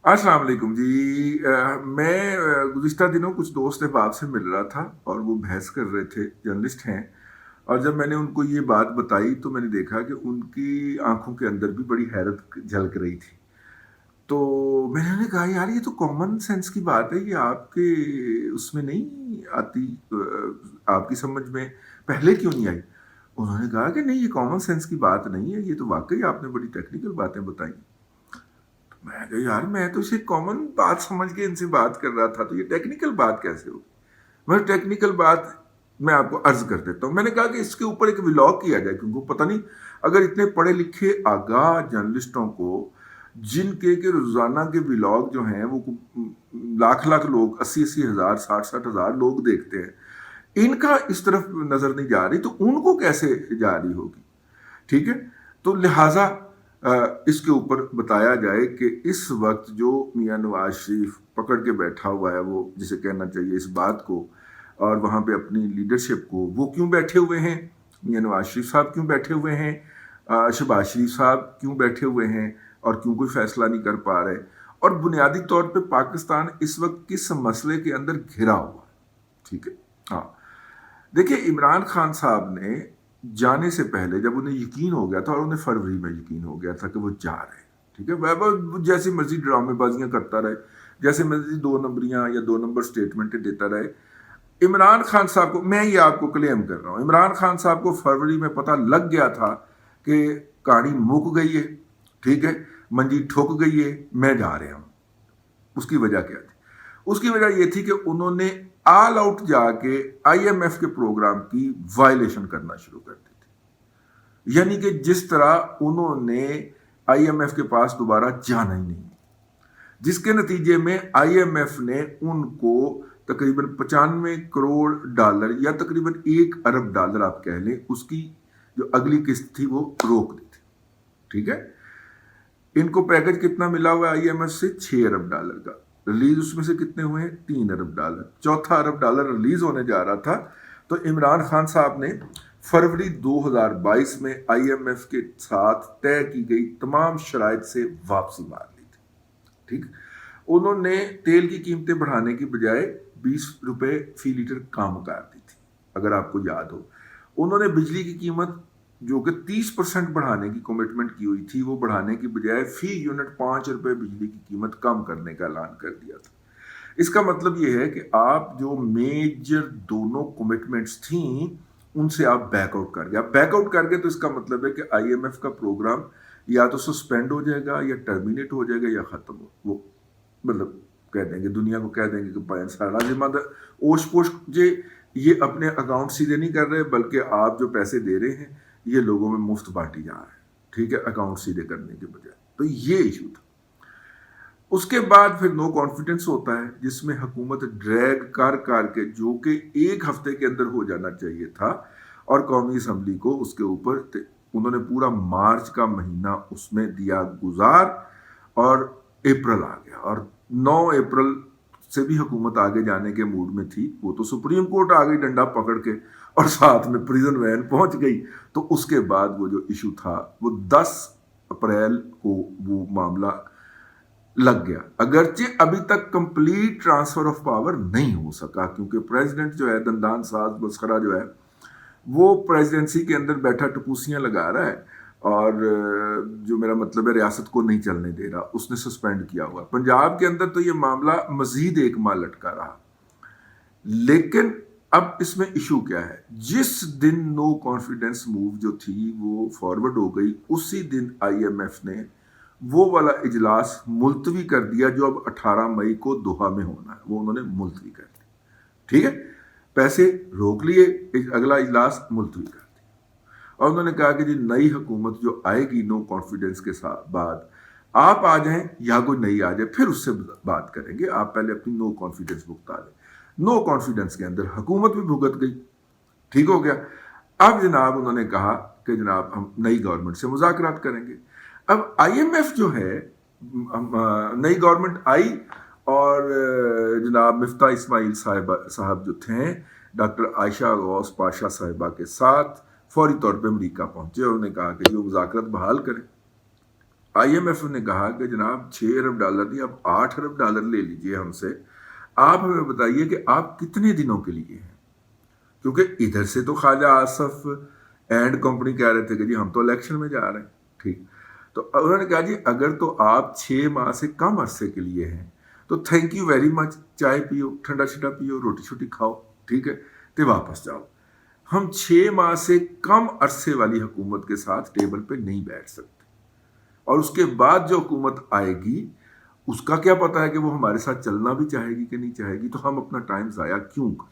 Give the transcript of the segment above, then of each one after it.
अस्सलाम वालेकुम जी। मैं गुज़िश्ता दिनों कुछ दोस्त अहबाब से मिल रहा था और वो बहस कर रहे थे, जर्नलिस्ट हैं। और जब मैंने उनको ये बात बताई तो मैंने देखा कि उनकी आंखों के अंदर भी बड़ी हैरत झलक रही थी। तो मैंने उन्हें कहा, यार ये तो कॉमन सेंस की बात है, ये आपके उसमें नहीं आती, आपकी समझ में पहले क्यों नहीं आई? उन्होंने कहा कि नहीं, ये कॉमन सेंस की बात नहीं है, ये तो वाकई आपने बड़ी टेक्निकल बातें बताई। मैं कहा, यार मैं तो इसे कॉमन बात समझ के इनसे बात कर रहा था, तो ये टेक्निकल बात कैसे होगी? मैं टेक्निकल बात मैं आपको अर्ज कर देता हूँ। मैंने कहा कि इसके ऊपर एक व्लॉग किया जाए, क्योंकि पता नहीं अगर इतने पढ़े लिखे आगाह जर्नलिस्टों को, जिनके के रोजाना के व्लॉग जो हैं वो लाख लाख लोग, 80-80 हजार, 60-60 हजार लोग देखते हैं, इनका इस तरफ नजर नहीं जा रही, तो उनको कैसे जा रही होगी? ठीक है। तो लिहाजा इसके ऊपर बताया जाए कि इस वक्त जो मियां नवाज शरीफ पकड़ के बैठा हुआ है, वो जिसे कहना चाहिए इस बात को, और वहाँ पे अपनी लीडरशिप को, वो क्यों बैठे हुए हैं? मियां नवाज शरीफ साहब क्यों बैठे हुए हैं? शहबाज शरीफ साहब क्यों बैठे हुए हैं और क्यों कोई फैसला नहीं कर पा रहे? और बुनियादी तौर पे पाकिस्तान इस वक्त किस मसले के अंदर घिरा हुआ है? ठीक है। हाँ, देखिए, इमरान खान साहब ने जाने से पहले जब उन्हें यकीन हो गया था, और उन्हें फरवरी में यकीन हो गया था कि वो जा रहे हैं, ठीक है, वह जैसी मर्जी ड्रामेबाजियां करता रहे, जैसे मर्जी दो नंबरियां या दो नंबर स्टेटमेंटें देता रहे। इमरान खान साहब को, मैं ये आपको क्लेम कर रहा हूं, इमरान खान साहब को फरवरी में पता लग गया था कि कहानी मुक गई है, ठीक है, मंजी ठुक गई है, मैं जा रहा हूं। उसकी वजह क्या थी? उसकी वजह यह थी कि उन्होंने ऑल आउट जाके आईएमएफ के प्रोग्राम की वायलेशन करना शुरू कर दी थी। यानी कि जिस तरह उन्होंने आईएमएफ के पास दोबारा जाना ही नहीं, जिसके नतीजे में आईएमएफ ने उनको तकरीबन 95 करोड़ डॉलर या तकरीबन $1 अरब आप कह लें, उसकी जो अगली किस्त थी वो रोक दी थी। ठीक है। इनको पैकेज कितना मिला हुआ है आईएमएफ से? $6 अरब का। रिलीज उसमें से कितने हुए हैं? $3 अरब। चौथा $1 अरब रिलीज होने जा रहा था। तो इमरान खान साहब ने फरवरी 2022 में आईएमएफ के साथ तय की गई तमाम शराइत से वापसी मार ली थी। ठीक। उन्होंने तेल की कीमतें बढ़ाने की बजाय 20 रुपए फी लीटर कम कर दी थी, अगर आपको याद हो। उन्होंने बिजली की कीमत जो कि 30% बढ़ाने की कमिटमेंट की हुई थी, वो बढ़ाने की बजाय फी यूनिट 5 रुपए बिजली की कीमत कम करने का ऐलान कर दिया था। इसका मतलब ये है कि आप जो मेजर दोनों कमिटमेंट्स थी, उनसे आप बैकआउट कर गए। आप बैकआउट कर गए तो इसका मतलब है कि आईएमएफ का प्रोग्राम या तो सस्पेंड हो जाएगा, या टर्मिनेट हो जाएगा, या खत्म हो, वो मतलब कह देंगे, दुनिया को कह देंगे कि पायन सारा जिम्मेदार ओश पोश जे ये अपने अकाउंट सीधे नहीं कर रहे, बल्कि आप जो पैसे दे रहे हैं ये लोगों में मुफ्त बांटी जा रहा है। ठीक है, अकाउंट सीधे करने के बजाय। तो ये इशू था। उसके बाद फिर नो कॉन्फिडेंस होता है, जिसमें हुकूमत ड्रैग कर के, जो कि एक हफ्ते के अंदर हो जाना चाहिए था, और कौमी असम्बली को उसके ऊपर उन्होंने पूरा मार्च का महीना उसमें दिया गुजार, और अप्रैल आ गया, और 9 अप्रैल से भी हुकूमत आगे जाने के मूड में थी। वो तो सुप्रीम कोर्ट आ गई डंडा पकड़ के, और साथ में प्रिजन वैन पहुंच गई। तो उसके बाद वो जो इशू था, वो 10 अप्रैल को वो मामला लग गया। अगरचे अभी तक कंप्लीट ट्रांसफर ऑफ पावर नहीं हो सका, क्योंकि प्रेसिडेंट जो है, दंदान साज मस्खरा जो है, वो प्रेसिडेंसी के अंदर बैठा टपूसियां लगा रहा है, और जो मेरा मतलब है रियासत को नहीं चलने दे रहा, उसने सस्पेंड किया हुआ। पंजाब के अंदर तो ये मामला मजीद एक माह लटका रहा। लेकिन अब इसमें इशू क्या है? जिस दिन नो कॉन्फिडेंस मूव जो थी वो फॉरवर्ड हो गई, उसी दिन आईएमएफ ने वो वाला इजलास मुलतवी कर दिया जो अब 18 मई को दोहा में होना है, वो उन्होंने मुलतवी कर दिया। ठीक है, पैसे रोक लिए, अगला इजलास मुलतवी कर दिया, और उन्होंने कहा कि जी नई हुकूमत जो आएगी नो कॉन्फिडेंस के साथ बाद, आप आ जाएं या कोई नई आ जाए, फिर उससे बात करेंगे, आप पहले अपनी नो कॉन्फिडेंस भुगता दें। नो कॉन्फिडेंस के अंदर हुकूमत भी भुगत गई। ठीक हो गया। अब जनाब उन्होंने कहा कि जनाब हम नई गवर्नमेंट से मुज़ाकरात करेंगे। अब आईएमएफ जो है, नई गवर्नमेंट आई, और जनाब मिफ्ता इस्माइल साहब जो थे, डॉक्टर आयशा गौस पाशा साहिबा के साथ फौरी तौर पे अमेरिका पहुंचे, और उन्होंने कहा कि जो मुज़ाकरात बहाल करें। آئی ایم ایف نے کہا کہ جناب 6 ارب ڈالر نہیں، آپ 8 ارب ڈالر لے لیجئے ہم سے، آپ ہمیں بتائیے کہ آپ کتنے دنوں کے لیے ہیں، کیونکہ ادھر سے تو خواجہ آصف اینڈ کمپنی کہہ رہے تھے کہ جی ہم تو الیکشن میں جا رہے ہیں، ٹھیک، تو انہوں نے کہا جی اگر تو آپ 6 ماہ سے کم عرصے کے لیے ہیں تو تھینک یو ویری مچ، چائے پیو، ٹھنڈا چھٹا پیو، روٹی چھوٹی کھاؤ، ٹھیک ہے، تے واپس جاؤ۔ ہم 6 ماہ سے کم عرصے والی حکومت کے ساتھ ٹیبل پہ نہیں بیٹھ سکتے، اور اس کے بعد جو حکومت آئے گی اس کا کیا پتا ہے کہ وہ ہمارے ساتھ چلنا بھی چاہے گی کہ نہیں چاہے گی، تو ہم اپنا ٹائم ضائع کیوں کریں؟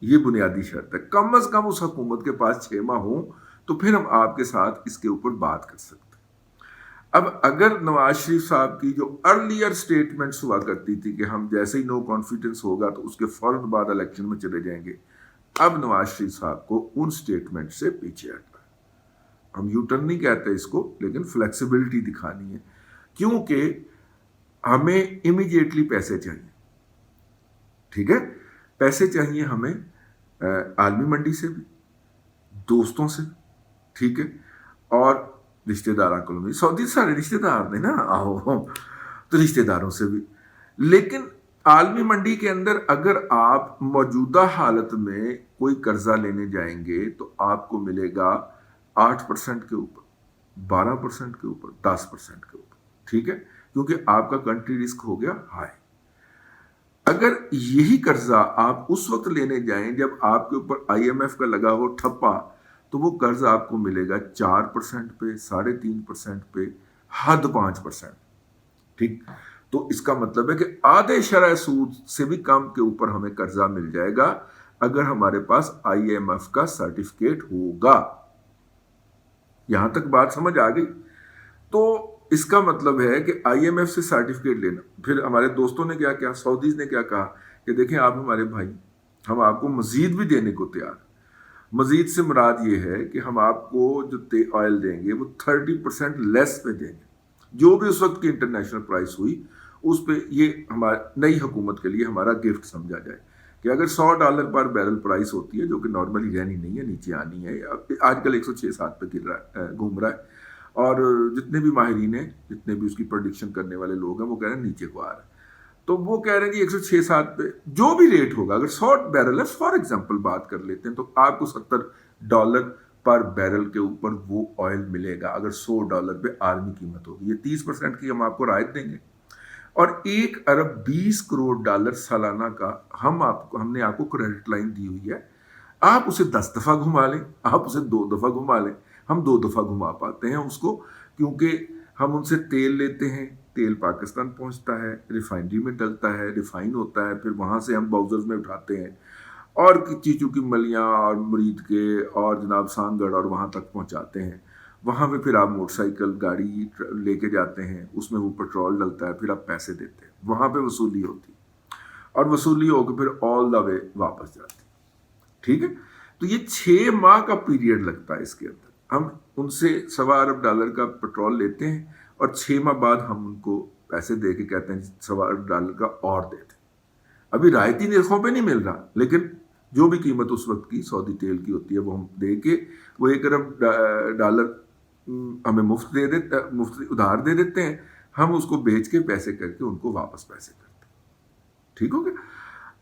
یہ بنیادی شرط ہے، کم از کم اس حکومت کے پاس 6 ماہ ہوں تو پھر ہم آپ کے ساتھ اس کے اوپر بات کر سکتے ہیں۔ اب اگر نواز شریف صاحب کی جو ارلیئر سٹیٹمنٹس ہوا کرتی تھی کہ ہم جیسے ہی نو کانفیڈنس ہوگا تو اس کے فوراً بعد الیکشن میں چلے جائیں گے، اب نواز شریف صاحب کو ان سٹیٹمنٹ سے پیچھے ہٹنا ہے۔ ہم یو ٹرن نہیں کہتے اس کو، لیکن فلیکسیبلٹی دکھانی ہے، کیونکہ ہمیں امیڈیٹلی پیسے چاہیے، ٹھیک ہے، پیسے چاہیے ہمیں عالمی منڈی سے بھی، دوستوں سے بھی، ٹھیک ہے، اور رشتہ داروں کو بھی، سعودی سارے رشتہ دار نے نا، آہو تو رشتہ داروں سے بھی، لیکن عالمی منڈی کے اندر اگر آپ موجودہ حالت میں کوئی قرضہ لینے جائیں گے تو آپ کو ملے گا 8% کے اوپر، 12% کے اوپر، 10% کے اوپر، ٹھیک ہے، کیونکہ آپ کا کنٹری رسک ہو گیا ہائی۔ اگر یہی قرضہ آپ اس وقت لینے جائیں جب آپ کے اوپر آئی ایم ایف کا لگا ہو ٹھپا، تو وہ قرض آپ کو ملے گا 4% پہ، 3.5% پہ، حد 5%، ٹھیک، تو اس کا مطلب ہے کہ آدھے شرح سود سے بھی کم کے اوپر ہمیں قرضہ مل جائے گا اگر ہمارے پاس آئی ایم ایف کا سرٹیفکیٹ ہوگا۔ یہاں تک بات سمجھ آ گئی؟ تو اس کا مطلب ہے کہ آئی ایم ایف سے سرٹیفکیٹ لینا، پھر ہمارے دوستوں نے کیا کیا، سعودیز نے کیا کہا کہ دیکھیں آپ ہمارے بھائی، ہم آپ کو مزید بھی دینے کو تیار۔ مزید سے مراد یہ ہے کہ ہم آپ کو جو آئل دیں گے وہ 30% لیس پہ دیں گے، جو بھی اس وقت کی انٹرنیشنل پرائس ہوئی اس پہ۔ یہ ہماری نئی حکومت کے لیے ہمارا گفٹ سمجھا جائے کہ اگر $100 پر بیرل پرائس ہوتی ہے، جو کہ نارملی رہنی نہیں ہے، نیچے آنی ہے، آج کل 106-107 پہ گھوم رہا ہے، اور جتنے بھی ماہرین ہیں، جتنے بھی اس کی پریڈکشن کرنے والے لوگ ہیں، وہ کہہ رہے ہیں نیچے کو آ رہا ہے، تو وہ کہہ رہے ہیں کہ 106-107 پہ جو بھی ریٹ ہوگا، اگر 100 بیرل ہے فار ایگزامپل بات کر لیتے ہیں، تو آپ کو $70 پر بیرل کے اوپر وہ آئل ملے گا اگر $100 پہ عالمی قیمت ہوگی۔ یہ 30% کی ہم آپ کو رعایت دیں گے، اور $1 ارب 20 کروڑ سالانہ کا ہم نے آپ کو کریڈٹ لائن دی ہوئی ہے۔ آپ اسے 10 دفعہ گھما لیں، آپ اسے 2 دفعہ گھما لیں، ہم 2 دفعہ گھما پاتے ہیں اس کو، کیونکہ ہم ان سے تیل لیتے ہیں، تیل پاکستان پہنچتا ہے، ریفائنری میں ڈلتا ہے، ریفائن ہوتا ہے، پھر وہاں سے ہم باؤزرز میں اٹھاتے ہیں اور چیچو کی ملیاں اور مرید کے اور جناب سانگڑ اور وہاں تک پہنچاتے ہیں۔ وہاں پہ پھر آپ موٹر سائیکل گاڑی لے کے جاتے ہیں، اس میں وہ پیٹرول ڈلتا ہے، پھر آپ پیسے دیتے ہیں، وہاں پہ وصولی ہوتی ہے، اور وصولی ہو کے پھر آل دا وے واپس جاتی ہے، ٹھیک ہے۔ تو یہ 6 ماہ کا پیریڈ لگتا ہے اس کے اندر، ہم ان سے $1.25 کا پیٹرول لیتے ہیں اور 6 ماہ بعد ہم ان کو پیسے دے کے کہتے ہیں $1.25 کا اور دے دیں۔ ابھی رعایتی نرخوں پہ نہیں مل رہا، لیکن جو بھی قیمت اس وقت کی سعودی تیل کی ہوتی ہے وہ ہم دے کے وہ $1 ارب ہمیں مفت ادھار دے دیتے ہیں، ہم اس کو بیچ کے پیسے کر کے ان کو واپس پیسے کرتے ہیں، ٹھیک ہو گیا۔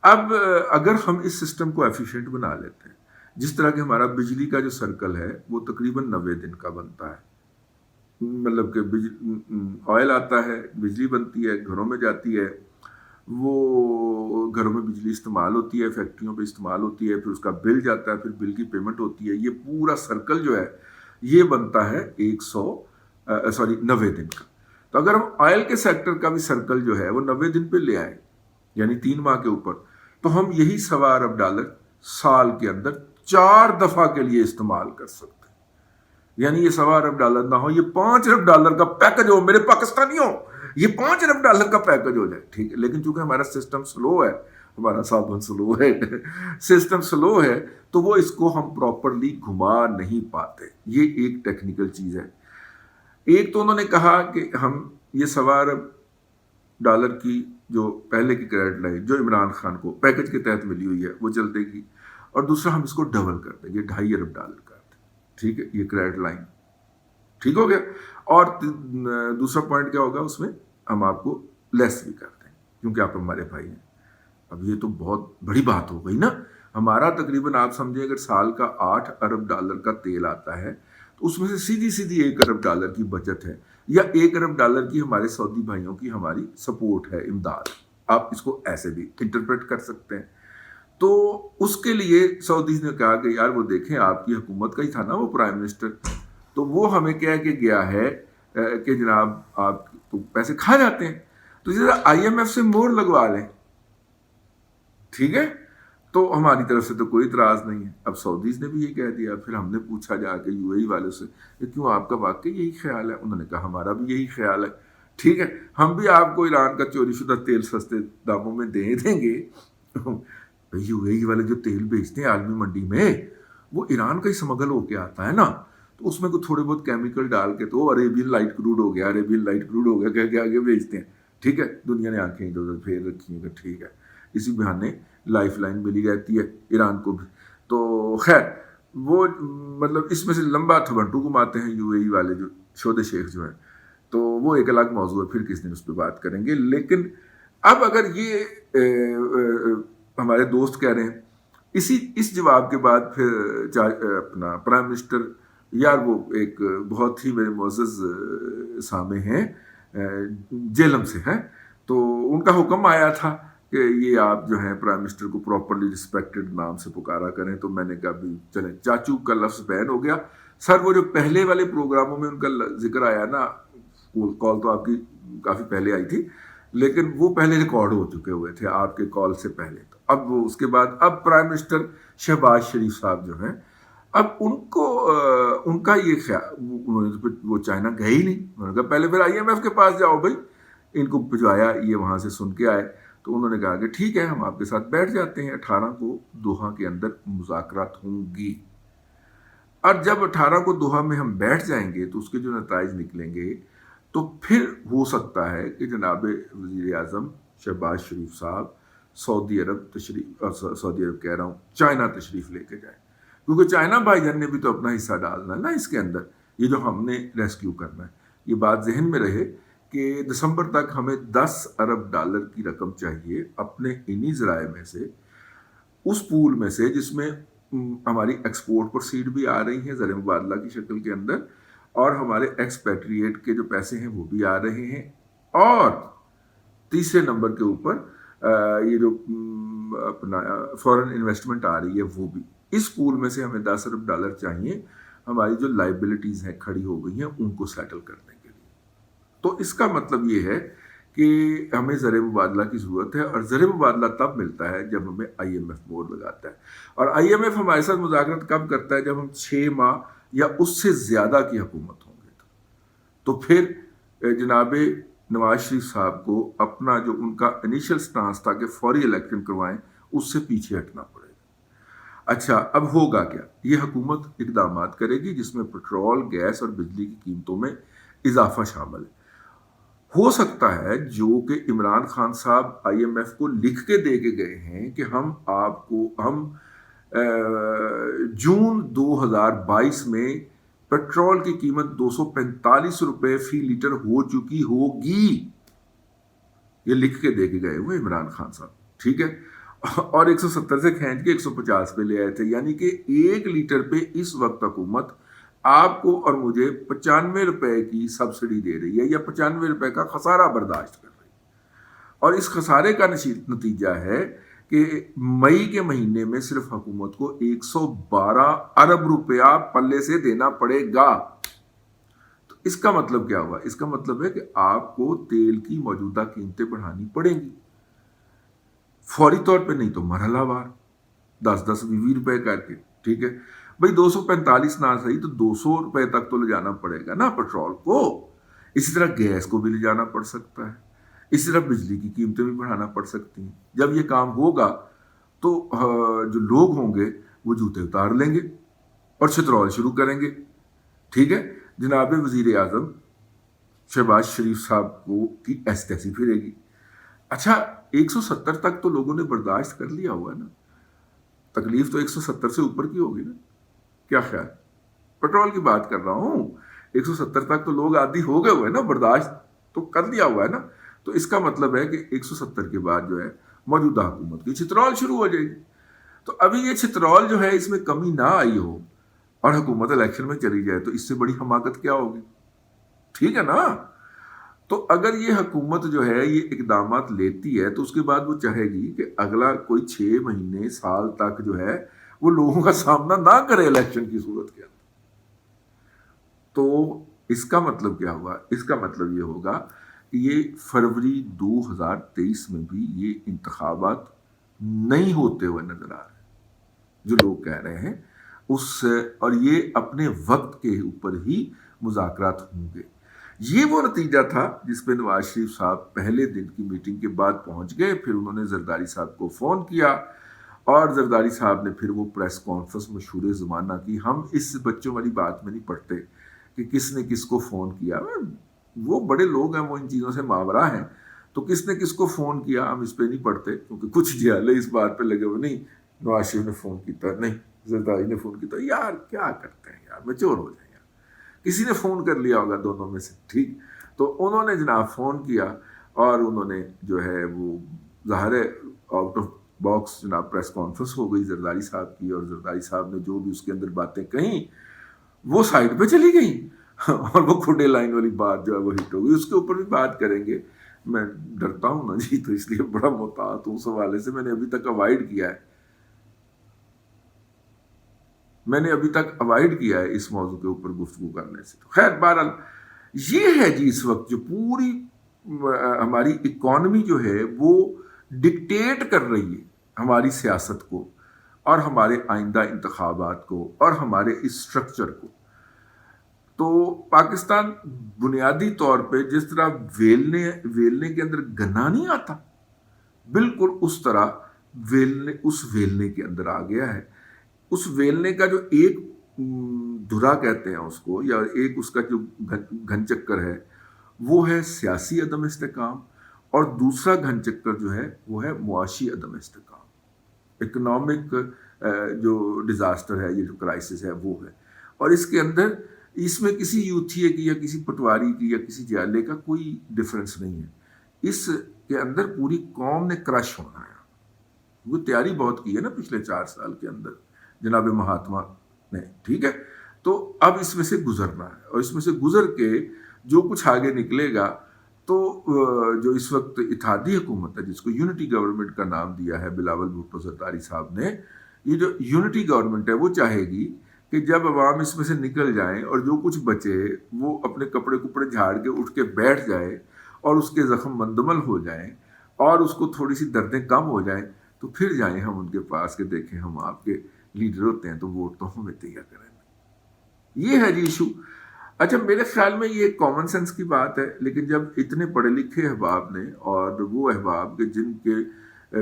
اب اگر ہم اس سسٹم کو ایفیشینٹ بنا لیتے ہیں، جس طرح کہ ہمارا بجلی کا جو سرکل ہے وہ تقریباً 90 دن کا بنتا ہے، مطلب کہ آئل آتا ہے، بجلی بنتی ہے، گھروں میں جاتی ہے، وہ گھروں میں بجلی استعمال ہوتی ہے، فیکٹریوں پہ استعمال ہوتی ہے، پھر اس کا بل جاتا ہے، پھر بل کی پیمنٹ ہوتی ہے، یہ پورا سرکل جو ہے یہ بنتا ہے 90 دن کا۔ تو اگر ہم آئل کے سیکٹر کا بھی سرکل جو ہے وہ 90 دن پہ لے آئیں، یعنی 3 ماہ کے اوپر، تو ہم یہی $1.25 سال کے اندر 4 دفعہ کے لیے استعمال کر سکتے ہیں۔ یعنی یہ $1.25 نہ ہو، یہ $5 ارب کا پیکج ہو، میرے پاکستانیوں، یہ $5 ارب کا پیکج ہو جائے، ٹھیک ہے۔ لیکن چونکہ ہمارا سسٹم سلو ہے، ہمارا صابن سلو ہے، سسٹم سلو ہے، تو وہ اس کو ہم پراپرلی گھما نہیں پاتے۔ یہ ایک ٹیکنیکل چیز ہے۔ ایک تو انہوں نے کہا کہ ہم یہ $1.25 کی جو پہلے کی کریڈٹ لائن جو عمران خان کو پیکج کے تحت ملی ہوئی ہے وہ چلتے گی، اور دوسرا ہم اس کو ڈبل کر دیں گے، $2.5 ارب کر دیں، ٹھیک ہے، یہ کریڈٹ لائن، ٹھیک ہو گیا. اور دوسرا پوائنٹ کیا ہوگا اس میں, ہم آپ کو لیس بھی کر دیں کیونکہ آپ ہمارے بھائی ہیں. اب یہ تو بہت بڑی بات ہو گئی نا. ہمارا تقریباً آپ سمجھیں اگر سال کا $8 ارب کا تیل آتا ہے تو اس میں سے سیدھی $1 ارب کی بچت ہے, یا $1 ارب کی ہمارے سعودی بھائیوں کی ہماری سپورٹ ہے, امداد. آپ اس کو ایسے بھی انٹرپریٹ کر سکتے ہیں. تو اس کے لیے سعودیز نے کہا کہ یار وہ دیکھیں آپ کی حکومت کا ہی تھا نا وہ پرائم منسٹر, تو وہ ہمیں کہہ کے گیا ہے کہ جناب آپ تو پیسے کھا جاتے ہیں, تو ذرا IMF سے مور لگوا لیں. ٹھیک ہے, تو ہماری طرف سے تو کوئی اعتراض نہیں ہے. اب سعودیز نے بھی یہ کہہ دیا. پھر ہم نے پوچھا جا کے UAE والوں سے کہ کیوں آپ کا واقعی یہی خیال ہے؟ انہوں نے کہا ہمارا بھی یہی خیال ہے. ٹھیک ہے, ہم بھی آپ کو ایران کا چوری شدہ تیل سستے داموں میں دیں گے. UAE والے جو تیل بیچتے ہیں عالمی منڈی میں وہ ایران کا ہی سمگل ہو کے آتا ہے نا, تو اس میں کوئی تھوڑے بہت کیمیکل ڈال کے تو عربین لائٹ کروڈ ہو گیا کہہ کے آگے بیچتے ہیں. ٹھیک ہے, دنیا نے آنکھیں ادھر ادھر پھیر رکھی ہیں کہ ٹھیک ہے اسی بہانے لائف لائن ملی رہتی ہے ایران کو بھی. تو خیر وہ مطلب اس میں سے لمبا تھبنٹو گھماتے ہیں UAE والے جو شودے شیخ جو ہیں, تو وہ ایک الگ موضوع ہے, پھر کس دن اس پہ بات کریں گے. لیکن اب اگر یہ ہمارے دوست کہہ رہے ہیں, اس جواب کے بعد پھر اپنا پرائم منسٹر, یار وہ ایک بہت ہی میرے معزز سامع ہیں جیلم سے ہیں, تو ان کا حکم آیا تھا کہ یہ آپ جو ہیں پرائم منسٹر کو پراپرلی رسپیکٹڈ نام سے پکارا کریں. تو میں نے کہا بھی چلیں, چاچو کا لفظ بین ہو گیا. سر وہ جو پہلے والے پروگراموں میں ان کا ذکر آیا نا, کال تو آپ کی کافی پہلے آئی تھی لیکن وہ پہلے ریکارڈ ہو چکے ہوئے تھے آپ کے کال سے پہلے. تو اب وہ اس کے بعد اب پرائم منسٹر شہباز شریف صاحب جو ہیں, اب ان کو ان کا یہ خیال, وہ چائنا گئے ہی نہیں. انہوں نے کہا پہلے پھر IMF کے پاس جاؤ بھائی. ان کو بھجوایا, یہ وہاں سے سن کے آئے, تو انہوں نے کہا کہ ٹھیک ہے ہم آپ کے ساتھ بیٹھ جاتے ہیں. 18 کو دوحہ کے اندر مذاکرات ہوں گی, اور جب 18 کو دوحہ میں ہم بیٹھ جائیں گے تو اس کے جو نتائج نکلیں گے تو پھر ہو سکتا ہے کہ جناب وزیر اعظم شہباز شریف صاحب سعودی عرب کہہ رہا ہوں چائنا تشریف لے کے جائیں, کیونکہ چائنا بھائی جان نے بھی تو اپنا حصہ ڈالنا ہے نا اس کے اندر, یہ جو ہم نے ریسکیو کرنا ہے. یہ بات ذہن میں رہے کہ دسمبر تک ہمیں $10 ارب کی رقم چاہیے اپنے انہی ذرائع میں سے, اس پول میں سے جس میں ہماری ایکسپورٹ پروسیڈ بھی آ رہی ہیں زر مبادلہ کی شکل کے اندر, اور ہمارے ایکسپیٹریٹ کے جو پیسے ہیں وہ بھی آ رہے ہیں, اور تیسرے نمبر کے اوپر یہ جو اپنا فورن انویسٹمنٹ آ رہی ہے وہ بھی. اس پول میں سے ہمیں $10 ارب چاہیے ہماری جو لائبلٹیز ہیں کھڑی ہو گئی ہیں ان کو سیٹل کرنے کے لیے. تو اس کا مطلب یہ ہے کہ ہمیں زر مبادلہ کی ضرورت ہے, اور زر مبادلہ تب ملتا ہے جب ہمیں IMF مور لگاتا ہے. اور IMF ہمارے ساتھ مذاکرات کب کرتا ہے؟ جب ہم 6 ماہ یا اس سے زیادہ کی حکومت ہوں گے. تو پھر جناب نواز شریف صاحب کو اپنا جو ان کا انیشل سٹانس تھا کہ فوری الیکشن کروائیں, اس سے پیچھے ہٹنا پڑے گا. اچھا اب ہوگا کیا؟ یہ حکومت اقدامات کرے گی جس میں پیٹرول, گیس اور بجلی کی قیمتوں میں اضافہ شامل ہے. ہو سکتا ہے جو کہ عمران خان صاحب IMF کو لکھ کے دے کے گئے ہیں کہ ہم جون 2022 میں پیٹرول کی قیمت $245 فی لیٹر ہو چکی ہوگی, یہ لکھ کے دے کے گئے ہوئے عمران خان صاحب. ٹھیک ہے, اور 170 سے کھینچ کے 150 پہ لے آئے تھے, یعنی کہ 1 لیٹر پہ اس وقت حکومت آپ کو اور مجھے $95 کی سبسڈی دے رہی ہے, یا $95 کا خسارہ برداشت کر رہی ہے. اور اس خسارے کا نتیجہ ہے کہ مئی کے مہینے میں صرف حکومت کو $112 ارب پلے سے دینا پڑے گا. تو اس کا مطلب کیا ہوا؟ اس کا مطلب ہے کہ آپ کو تیل کی موجودہ قیمتیں بڑھانی پڑیں گی, فوری طور پہ نہیں تو مرحلہ وار, 10-20 روپے کر کے. ٹھیک ہے بھائی, 245 نہ صحیح تو $200 تک تو لے جانا پڑے گا نا پیٹرول کو. اسی طرح گیس کو بھی لے جانا پڑ سکتا ہے, اسی طرح بجلی کی قیمتیں بھی بڑھانا پڑ سکتی ہیں. جب یہ کام ہوگا تو جو لوگ ہوں گے وہ جوتے اتار لیں گے اور چترول شروع کریں گے. ٹھیک ہے, جناب وزیر اعظم شہباز شریف صاحب کو کی ایسی تیسی پھرے گی. اچھا 170 تک تو لوگوں نے برداشت کر لیا ہوا ہے نا, تکلیف تو 170 سے اوپر کی ہوگی نا. کیا خیال؟ پیٹرول کی بات کر رہا ہوں 170 तक तो लोग आदी हो गए हुए हैं ना, बर्दाश्त तो कर लिया हुआ है ना। तो इसका मतलब है कि 170 के बाद जो है मौजूदा हुकूमत की छितरौल शुरू हो जाएगी। तो अभी ये छितरौल जो है इसमें कमी ना आई हो और हुकूमत इलेक्शन में चली जाए, तो इससे बड़ी हमाकत क्या होगी? ठीक है ना। तो अगर ये हुकूमत जो है ये इकदामात लेती है तो उसके बाद वो चाहेगी कि अगला कोई 6 महीने साल तक जो है वो लोगों का सामना ना करे इलेक्शन की सूरत के अंदर। तो इसका मतलब क्या हुआ? इसका मतलब ये होगा कि ये फरवरी 2023 में भी ये इंतखाबात नहीं होते हुए नजर आ रहे जो लोग कह रहे हैं उस, और ये अपने वक्त के ऊपर ही मुज़ाकरात होंगे। ये वो नतीजा था जिस पे नवाज शरीफ साहब पहले दिन की मीटिंग के बाद पहुंच गए। फिर उन्होंने जरदारी साहब को फ़ोन किया और जरदारी साहब ने फिर वो प्रेस कॉन्फ्रेंस मशहूर ज़माना की। हम इस बच्चों वाली बात में नहीं पढ़ते कि किसने किसको फ़ोन किया, वो बड़े लोग हैं, वो इन चीज़ों से मावरा हैं। तो किसने किसको फ़ोन किया हम इस पर नहीं पढ़ते, क्योंकि कुछ जियाले इस बात पे लगे हुए, नहीं नवाज शरीफ ने फ़ोन किया, नहीं जरदारी ने फ़ोन किया। यार क्या करते हैं यार, मैच्योर हो जाए यार, किसी ने फ़ोन कर लिया होगा दोनों में से, ठीक। तो उन्होंने जनाब फ़ोन किया और उन्होंने जो है वो ज़ाहिर है आउट ऑफ बॉक्स जनाब प्रेस कॉन्फ्रेंस हो गई जरदारी साहब की, और जरदारी साहब ने जो भी उसके अंदर बातें कहीं वो साइड पे चली गई और वो खुडे लाइन वाली बात जो है वो हिट हो गई। उसके ऊपर भी बात करेंगे, मैं डरता हूँ ना जी, तो इसलिए बड़ा मोहतात हूँ। उस हवाले से मैंने अभी तक अवॉइड किया है, इस मौजू के ऊपर गुफ्तगू करने से। तो खैर बहरहाल ये है जी इस वक्त जो पूरी हमारी इकॉनमी जो है वो डिक्टेट कर रही है हमारी सियासत को और हमारे आइंदा इंतखाबात को और हमारे इस स्ट्रक्चर को। तो पाकिस्तान बुनियादी तौर पे जिस तरह वेलने के अंदर गन्ना नहीं आता, बिल्कुल उस तरह उस वेलने के अंदर आ गया है। उस वेलने का जो एक धुरा कहते हैं उसको, या एक उसका जो घन चक्कर है वो है सियासी अदम इस्तेकाम, और दूसरा घन चक्कर जो है वो है मुआशी अदम इस्तेकाम, इकोनॉमिक जो डिज़ास्टर है, ये जो क्राइसिस है वो है। और इसके अंदर इसमें किसी यूथिये की या किसी पटवारी की या किसी जियाले का कोई डिफरेंस नहीं है। इसके अंदर पूरी कौम ने क्रश होना है। वो तैयारी बहुत की है ना पिछले 4 साल के अंदर जनाब महात्मा ने, ठीक है। तो अब इसमें से गुजरना है, और इसमें से गुजर के जो कुछ आगे निकलेगा, तो जो इस वक्त इत्तेहादी हुकूमत है जिसको यूनिटी गवर्नमेंट का नाम दिया है बिलावल भुट्टो जरदारी साहब ने, ये जो यूनिटी गवर्नमेंट है वो चाहेगी कि जब अवाम इसमें से निकल जाए और जो कुछ बचे वो अपने कपड़े कुपड़े झाड़ के उठ के बैठ जाए और उसके जख्म मंदमल हो जाएं और उसको थोड़ी सी दर्दें कम हो जाएं, तो फिर जाएं हम उनके पास के देखें हम आपके लीडर होते हैं तो वोट तो हमें दिया करें। ये है जी इशू। अच्छा, मेरे ख्याल में ये कॉमन सेंस की बात है, लेकिन जब इतने पढ़े लिखे अहबाब ने, और वो अहबाब के जिनके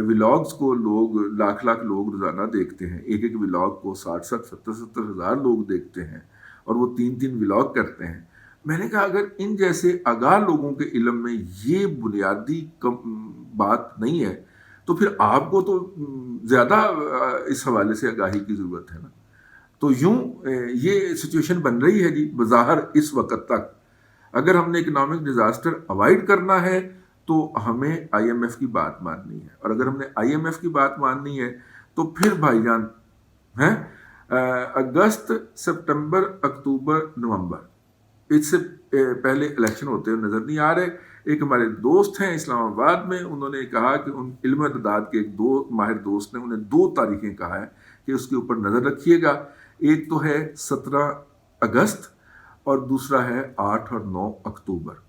व्लॉग्स को लोग लाख लोग रोज़ाना देखते हैं, एक एक व्लॉग को 60 70 हज़ार लोग देखते हैं और वो 3 व्लॉग करते हैं, मैंने कहा अगर इन जैसे आगाह लोगों के इल्म में ये बुनियादी बात नहीं है तो फिर आपको तो ज़्यादा इस हवाले से आगाही की ज़रूरत है ना। तो यूं ये सिचुएशन बन रही है जी बज़ाहिर इस वक्त तक। अगर हमने इकोनॉमिक डिज़ास्टर अवॉइड करना है तो हमें IMF की बात माननी है, और अगर हमने IMF की बात माननी है तो फिर भाईजान हैं अगस्त सितंबर अक्टूबर नवंबर, इससे पहले इलेक्शन होते हुए नज़र नहीं आ रहे। एक हमारे दोस्त हैं इस्लामाबाद में, उन्होंने कहा कि उन इल्म तदाद के एक दो माहिर दोस्त ने उन्हें 2 तारीखें कहा है कि उसके ऊपर नज़र रखिएगा। एक तो है 17 अगस्त और दूसरा है 8 और 9 अक्टूबर।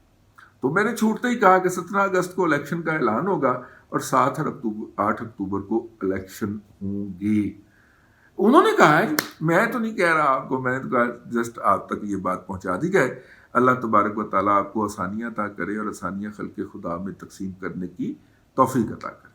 तो मैंने छूटते ही कहा कि 17 अगस्त को इलेक्शन का ऐलान होगा और 8 अक्टूबर को इलेक्शन होंगे। उन्होंने कहा है, मैं तो नहीं कह रहा आपको, मैंने तो कहा जस्ट आप तक ये बात पहुंचा दी जाए। अल्लाह तबारक व तआला आपको आसानियां अता करे और आसानियां खल्क़े खुदा में तकसीम करने की तौफीक अता करे।